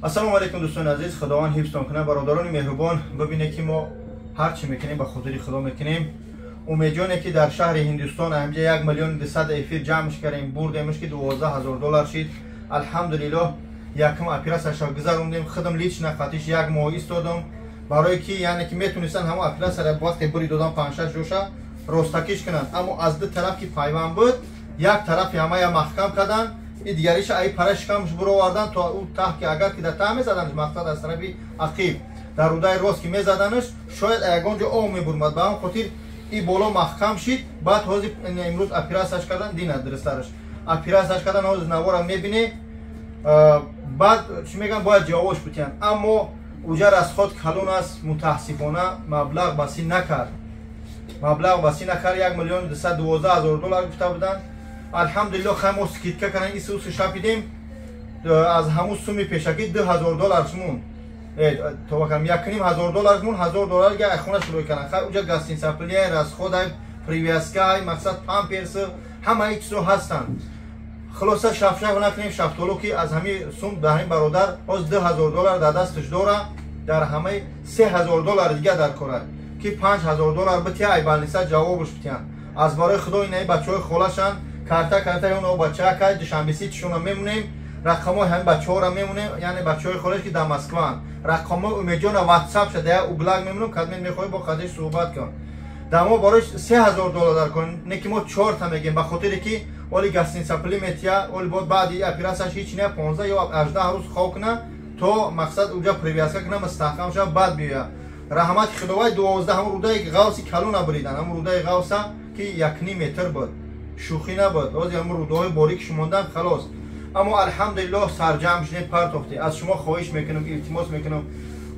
ассалому алайкум дӯстони азиз, худованд ҳифзтон кунад. бародарони меҳрубон, бибинед ки мо ҳар чӣ мекунем ба хотири худо мекунем. умедҷоне ки дар шаҳри ҳиндустон ҳамҷа 1 миллион 200 эфир ҷамъш кардем, бурдемш ки 12,000 доллар шид. алҳамдулиллоҳ, якм операсияша гузарондем, худам лично хатиш 1 моҳ истодам, барое ки яъне ки метонистанд ҳама операсияра вақте бури додам 5-6 ҷоша ростакиш кунанд, аммо аз ду тараф ки пайванд буд, як тарафи ҳамая маҳкам карданд, и дигариша ай пара шикамш буровардан то у таҳ ки агар ки дар таҳ мезаданш, мақсад аз тарафи ақиб дар рудаи рост ки мезаданаш, шояд ягон ҷо об мебурмад, ба ҳамин хотир и боло маҳкам шид. Баъд ҳозир имрӯз операсияш кардан, дина диристараш операсияш кардан, ҳозир навора мебине. баъд чӣ мегӯям, бояд ҷавобаш бутиянд, аммо уҷа расход калон аст, мутаассифона маблағ басӣ накард, 1 миллион 212,000 доллар гуфта буданд. алҳамдулиллоҳ, хай мо скидка кардем, ису шапидем, аз ҳамун суми пешакӣ 2,000 доллар мун, товакам 1,500 доллар мун, 1000 доллар га айхона шурӯъ карданд. Хай уҷа гостинцаплия, расходай, привязка, мақсад памперс, ҳамаи чизо ҳастанд. хулоса шафшаф накунем, шафтолу ки аз ҳамин сум даҳин бародар ҳоз 2,000 доллар дар дасташ дора, дар ҳамаи 3,000 доллар дига дар кора ки 5,000 доллар бития, ай балниса ҷавобаш битиянд. аз барои худо инаи бачаҳои холашанд карта он бачака душанбеси чишона мемунем, рақамҳои ҳамин бачаҳора мемунем, яъне бачаҳои холаш ки дар Москваанд, рақамҳои умедҷона ватсап шуда я углак мемунем, кадмин мехоҳӣ бо хадиш суҳбат кун. дамо барои 3,000 доллар дар кун, не ки мо 4 та мегем, ба хотире ки оли гостинцапли метия, оли бод баъди операсияш ҳеч не 15 ё 18 рӯз хоб куна, то мақсад уҷа привязка куна, мустаҳкам шава, баъд биёя. раҳмати худовай 12 ҳам рудаи ғавси калона бридан, ҳам рудаи ғавса ки 1 метр буд, шӯхӣ набуд, ҳозир ҳам рудаҳои борик шумондан халос. аммо алҳамдулиллоҳ сарҷамъ шудем, партохтем. аз шумо хоҳиш мекунам, илтимос мекунам,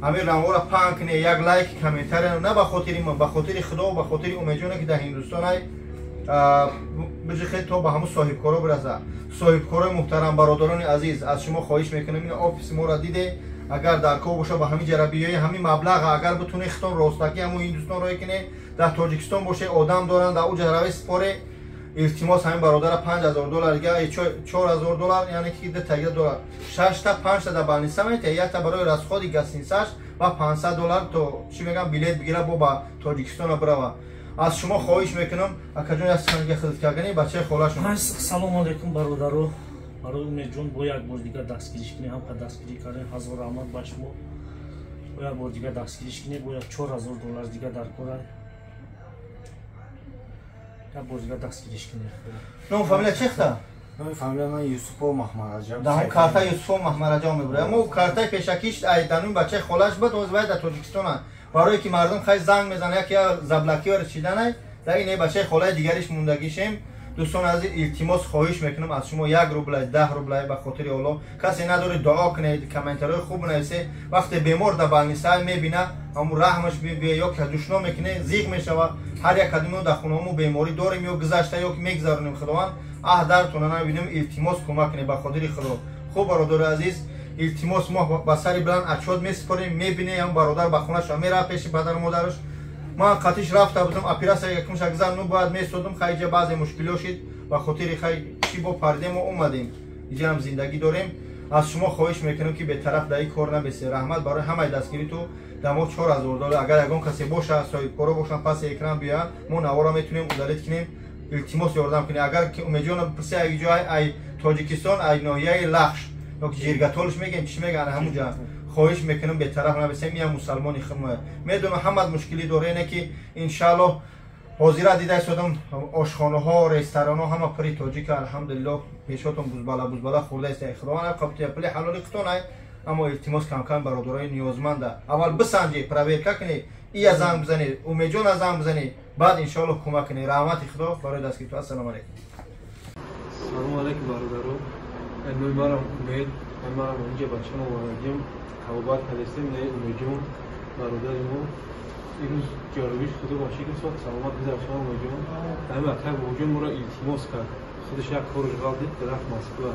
ҳамин рамора паҳн кунед, як лайк, комментария, на ба хотири ман, ба хотири худо, ба хотири умедҷоне ки дар ҳиндустон ай бижихед то ба ҳамун соҳибкоро бираса. соҳибкорои муҳтарам, бародарони азиз, аз шумо хоҳиш мекунам, ин офиси моро диде, агар дар кор боша ба ҳамин ҷара биёи, ҳамин маблаға агар битунед хитон ростакӣ ҳамун ҳиндустон роҳӣ кунед, дар тоҷикистон боше одам доранд, дар уҷа равӣ споре, илтимос ҳамин бародара 5,000 доллар дига 4,000 доллар, яъне ки 2 доллар 6 та 5 та дар балниса метия, якта барои расходи гостинсаш ва 500 доллар то чӣ мегӯям билет бигира бо ба тоҷикистон брава. аз шумо хоҳиш мекунам, акаҷон як санга хизматкардани бачаи холашон. Ассалому алайкум бародаро, барои умедҷон бо як бор дигар дастгириш кунем, ҳам ка дастгирӣ кардем, ҳазор раҳмат ба шумо. бо як бор дигар дастгириш кунем, бо як 4,000 доллар дига дар кора, як бор дигар дастгириш кунем. ном фамилия чехта? номи фамилия ман Юсупов Маҳмараҷаб. даҳон карта Юсупов Маҳмараҷаб мебурад, аммо картаи пешакиш айданун бачаи холаш буд, ҳозир вай дар Тоҷикистон аст. барое ки мардум хай занг мезанад, яке заблакиёро чиданай, дар ин бачаи холаи дигариш мондагишем. дӯстон азиз, илтимос хоҳиш мекунам аз шумо 1 рублай, 10 рублай ба хотири Аллоҳ, касе надоред дуо кунед, комментарҳои хуб нависед, вақте бемор дар балниса мебина, ҳамун раҳмаш бибия, ё ки душно мекунед, зиқ мешава, ҳар як кадимо дар хонаҳомо беморӣ дорем, ё гузашта, ё ки мегзаронем. худованд аҳдартона набинем, илтимос кӯмак кунед ба хотири худо. хуб бародари азиз, илтимос мо ба сари биланд отчёт месупорем, мебинем, ҳам бародар ба хонаша меравад пеши падару модараш. ман қатиш рафта будам, операсия якмша гузар, ну баъд месодам, хай ҷа баъзе мушкилиҳо шид, ба хотири хай чӣ бо пардем мо омадем, иҷа ҳам зиндагӣ дорем. аз шумо хоҳиш мекунам ки бетараф дар ин кор набесед. раҳмат барои ҳамаи дастгириту дамо 4,000 доллар, агар ягон касе боша, соҳибкоро бошанд, паси экран биёянд, мо навора метунем удалит кунем, илтимос ёрдам кунем. агар ки умедҷона пурси ай ҷо ай тоҷикистон, ай ноҳияи лахш ё ки ҷиргатолш мегем, чӣ мегӯянд, ҳамун ҷа хоҳиш мекунам бетараф набесем. я мусалмони хидмат медонам ҳамат мушкилӣ дора, ине ки иншааллоҳ ҳозира дида истодам, ошхонаҳо, ресторанҳо ҳама пури тоҷика, алҳамдулиллоҳ, пешотон бузбала хӯрда истед. худованд қаптияпли ҳалоли қитонай, аммо илтимос камкам бародарои ниёзманда аввал бисанҷед, проверка кунед, ия занг бизанед, умедҷона занг бизанед, баъд иншоаллоҳ кӯмак кунед. раҳмати худо барои дастгириту. ассалому алайкум. салому алайкум бародаро, номи манам умед, манам инҷа бачамо варадим, табобат кардастем, не умедҷон бародари мо. имрӯз ҷорубиш худо боши ки соҳ саломат гузар шумо умедҷон. ҳамин акай воҷон моро илтимос кард, худаш як корш ғалдид, рафт Москва.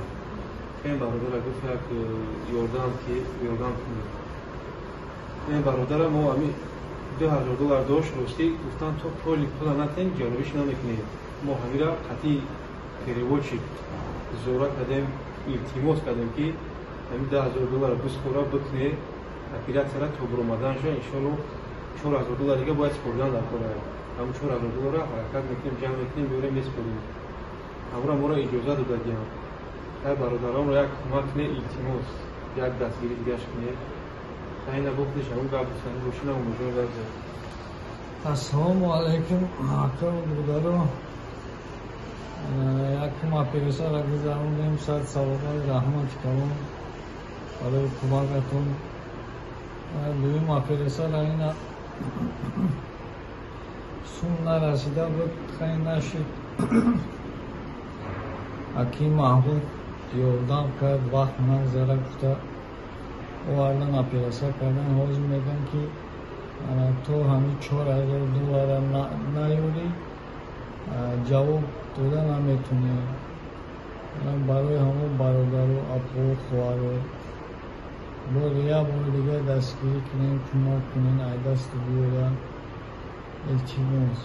ин бародара гуфт як ёрдам кунед. ин бародара мо ҳамин 2,000 доллар дошт, ростӣ гуфтанд то поли пула натен, ҷорубиш намекунед. мо ҳамира қатъи переводчик зора кардем, илтимос кардем ки Hem $10,000 bu skora bıkne operatsiya to burmadan şu inşallah $4,000 ga bu spordan da koyar. Ham $4,000 harakat mekim jam mekim böyle mes koyuyor. Amra mora icazat da diyor. Hay barodaram ro yak matne iltimos yak dastgiri digash kine. Ayna bokdish ham gapsan roshna umujor lazım. Assalomu alaykum aka va birodaro. Yakum operatsiya ragizamdem sad savobat rahmat kalon. برای کمکتون دویم operatsiya اینا سون نرسیده بود خیلی نشد اکی محبوب یردم کرد وقت من زره گفته او الان operatsiya کردن حوض میگن که تو همین $4,000 نیاری جواب دادن نمیتونی برای همون برادر و اپو خوارو بوریا دیگه دستگیری کنین کمک کنین دست بیارن التماس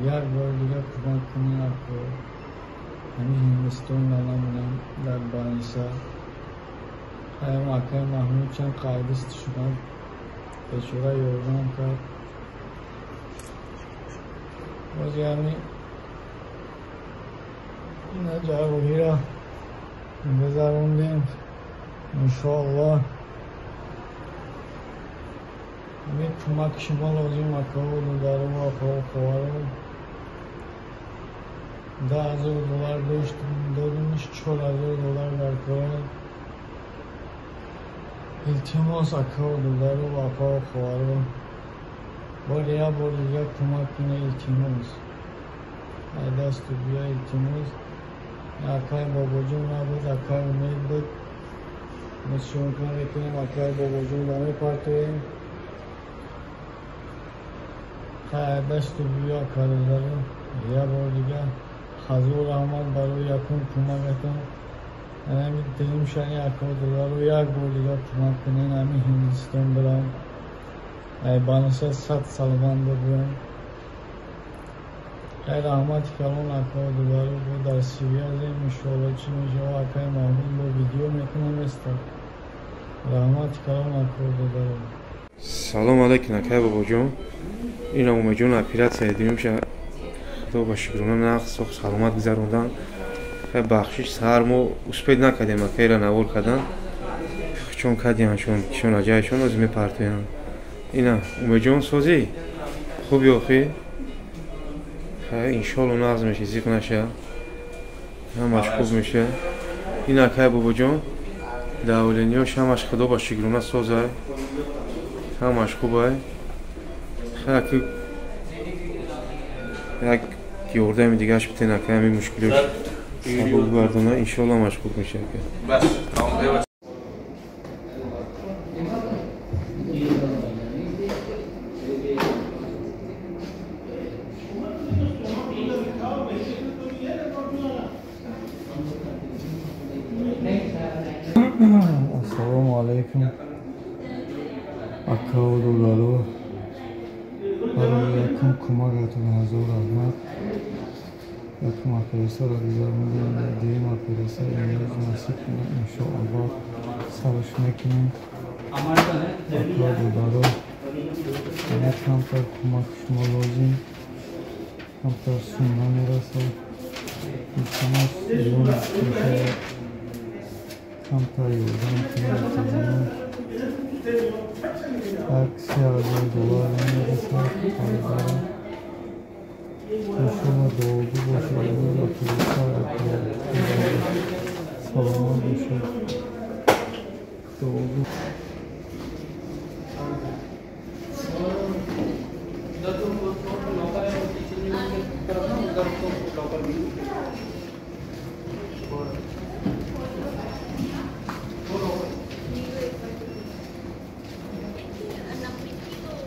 یک بار دیگه کمک کنین اپو همین هندوستان نمونم در بانیسا خیلی مکه محمود چند قایدست شدن بچورا یوردن کرد باز یعنی اینا جوابی را بذاروندیم انشاءالله همین کمک شما لازم اکا و دارم و اکا و خوارم $10,000 دادمش $4,000 در کار التماس اکا و دارم و اکا و خوارم بار دیگه کمک کنه التماس دست بیا التماس اکای بابا جون نبود اکای امید بود مسیون کنیم اکای بابا جون دامه پارتویم دست بیا کار دارم یه بار دیگه حضور رحمت برای یکم کمکتون همین دلیم شنی $1,000 رو یک بار دیگه کمک کنین همین هندوستان برم بانسا 100 سالمان بگویم خیلی رحمت کلون $1,000 رو در سیویه زیم انشاءالله چی میشه و اکای محمود با ویدیو میکنم استر رحمت کلون $1,000 سلام علیکم اکای بابا جون این امید جون اپراتسیا دیدیم شه تو با شکرونه نقص و سلامت گذروندن خیلی بخشش سرمو اسپید نکردیم اکای را نور کردن چون کردیم چون اجایشون از میپرتویم اینا امید جون سوزی خوبی آخی انشالله نقض میشه زیق نشه همش خوب میشه این اکای بابا جون داولینیوش همش خدا با شکرونه سوزه همش خوبه خیلی یک یوردم دیگهش بتین اکای همین مشکلش قبول بردونه انشالله همش خوب میشه Assalamu alaikum aka و دولارو برای یکم کمکتون حضور رحمت یکم operatsiya را گذارمون دیم operatsiya امروز نصیب کنم انشاءالله سرش میکنیم aka دولارو یک کمتر کمک شما لازم کمتر سونه میرسه التماس یون میشه کمتر یوردن کنیم $3,000 میرسه شما دوگو باشه و سلامت باشه دوگو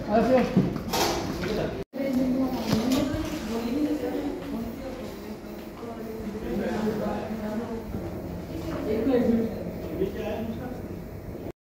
Gracias.